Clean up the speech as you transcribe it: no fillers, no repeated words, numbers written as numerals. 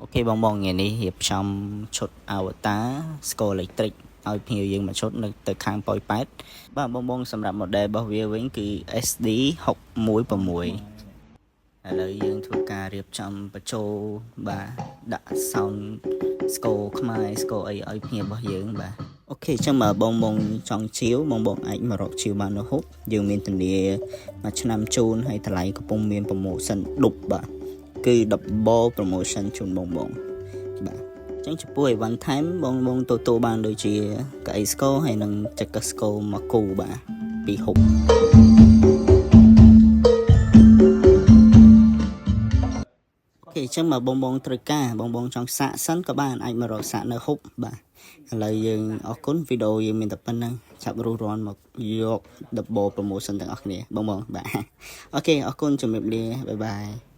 Ok bong bong ngàyនេះរៀបចំឈុត avatar ស្គរ electric ឲ្យភ្ញៀវយើងមួយឈុតនៅទៅខាងប៉ោយប៉ែតបាទបងបងសម្រាប់ model របស់វាវិញគឺ SD 616ឥឡូវយើងធ្វើការរៀបចំបញ្ចូលបាទដាក់ sound ស្គរខ្មែរស្គរអីឲ្យភ្ញៀវរបស់យើងបាទអូខេចឹងបើបងបងចង់ជាវបងបងអាចមករកជាវបាននៅហុកយើងមានធានាមួយឆ្នាំជូនហើយតម្លៃកំពុងមាន promotion ដប់បាទគឺ double promotion ជូនបងបងបាទអញ្ចឹងចំពោះ one time បងបងទទួលបានដូចជាកៅអីស្គរហើយនឹងចក្រស្គរមកគូបាទពីហុកអូខេអញ្ចឹងមកបងបងត្រូវការបងបងចង់សាកសិនក៏បានអាចមករកសាកនៅហុកបាទឥឡូវយើងអរគុណវីដេអូយើងមានតែប៉ុណ្្នឹងចាប់រੂរាន់មកយក double promotion ទាំងអស់គ្នាបងបងបាទអូខេអរគុណជំរាបលាបាយបាយ